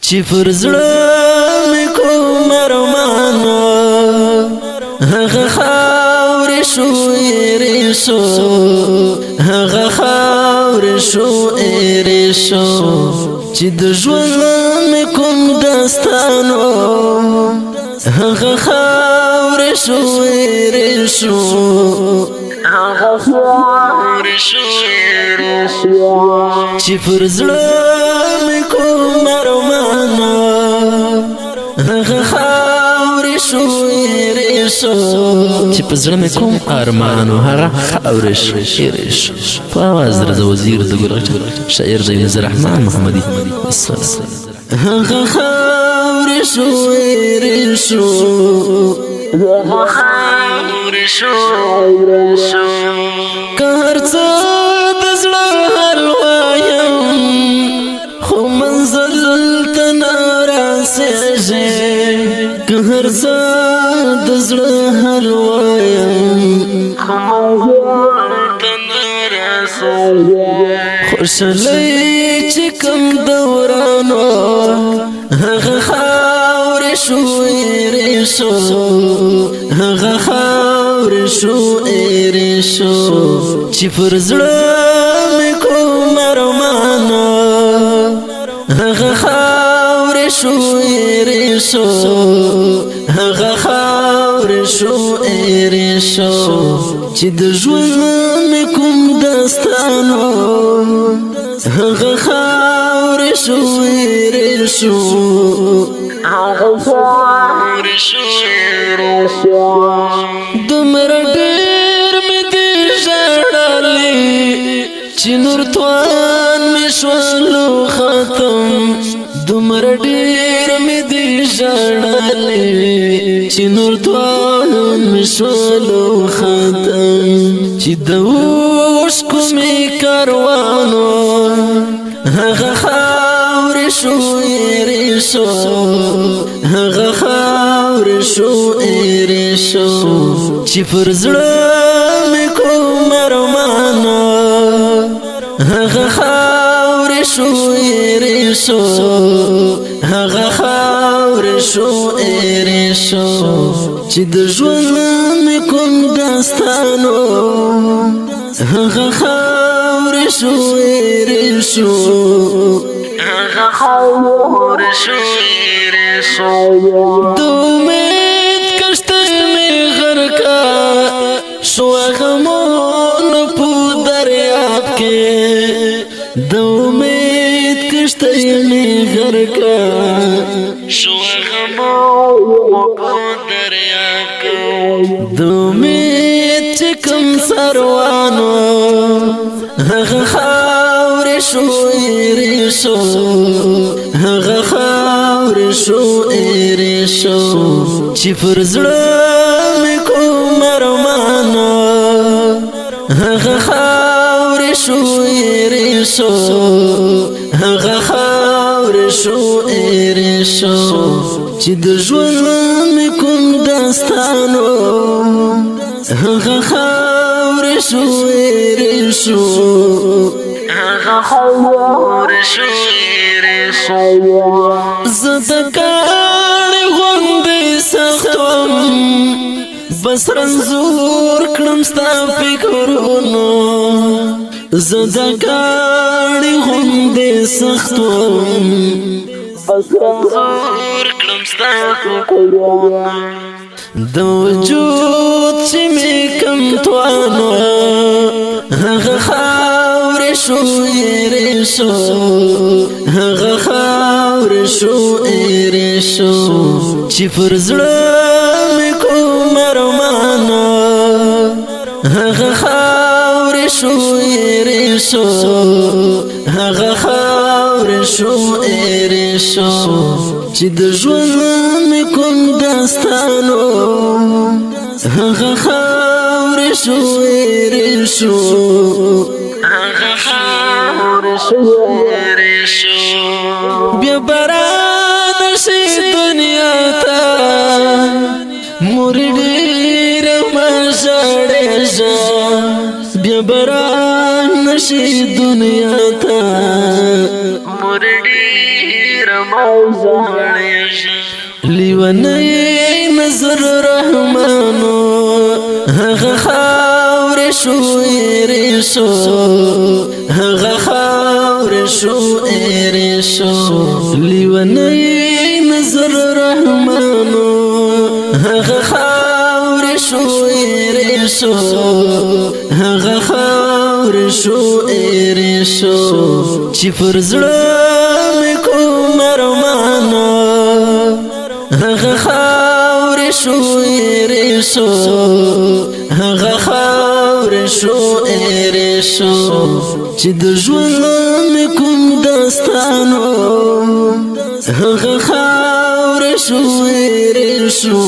چې پر زړه مې کوم ارمانو هغه خاورې شو ایرې شو هغه خاورې شو ایرې شو چې د ژوند مې کوم داستانو هغه خاورې شو ایرې شو هغه خاورې شو ایرې شو چې پر زړه مې کوم ارمانو هغه خاورې شو ایرې شو چې په زړه مې کوم ارمانو هغه خاورې شو ایرې شو په اواز د وزیر د ګل شاعر زین الرحمن محمدي هغه خاورې شو ایرې شو هغه خاورې شو ایرې شو که هر څه د زړه حل وایم خو منزل ته نه رسېږي که هر څه د زړه حل وایم خو منزل ته نه رسېږي خوشحالۍ چې کوم دورانو هغه خاورې شو ایرې شو هغه خاورې شو ایرې شو چې پر زړه مې کوم ارمانو هغه خاورې شو ایرې شو هغه خاورې شو ایرې شو چې د ژوند مې کوم داستانو هغه خاورې شو ایرې شو هغه خاورې شو ایرې شو دومره ډېر مې دې ژړلې چې نور توان مې شولو ختم دومره ډېر مې دې ژړلې چې نور توان مې شولو ختم چې د اوښکو مې کاروانو هغه خاورې شو ایرې شو هغه خاورې شو ایرې شو چې پر زړه مې کوم ارمانو هغه خاورې شو ایرې شو هغه خاورې شو ایرې شو چې د ژوند مې کوم داستانو هغه خاورې شو ایرې شو هغه خاورې شو ایرې شو د امید کښتۍ مې غرقه شو غمونه په دریاب کې د امید کښتۍ مې غرقه شو غمونه په دریاب کې د امید چې کوم سروانو هغه خاورې شو ایرې شو هغه خاورې شو ایرې شو چې پر زړه مې کوم ارمانو هغه خاورې شو ایرې شو هغه خاورې شو ایرې شو چې د ژوند مې کوم داستانو هغه خاورې شو ایرې شو هغه خاورې شو ایرې شو زه د کاڼي غوندې سختم بس رنځور کړم ستا فکرونو زه د کاڼي غوندې سختم بس رنځور کړم ستا فکرونو د وجود چې مې کم توانو هغه خاورې شو ایرې شو هغه خاورې شو ایرې شو چې پر زړه مې کوم ارمانو هغه خاورې شو ایرې شو هغه خاورې شو ایرې شو چې د ژوند مې کوم داستانو هغه خاورې شو ایرې شو هغه خاورې شو ایرې شو بیا باران شي دنیا ته مور ډېره مه ژړېږه بیا باران شي دنیا ته مور ډېره لیونی نظر رحمانو هغه خاور شو ایری شو هغه خاور شو ایری شو لیونی نظر رحمانو هغه خاور شو ایری شو هغه خاور شو ایری شو چې پر زړه مې کوم ارمانو هغه خاور شو ایری شو هغه خاور شو ایری شو چې د ژوند مې کوم داستانو هغه خاور شو ایری شو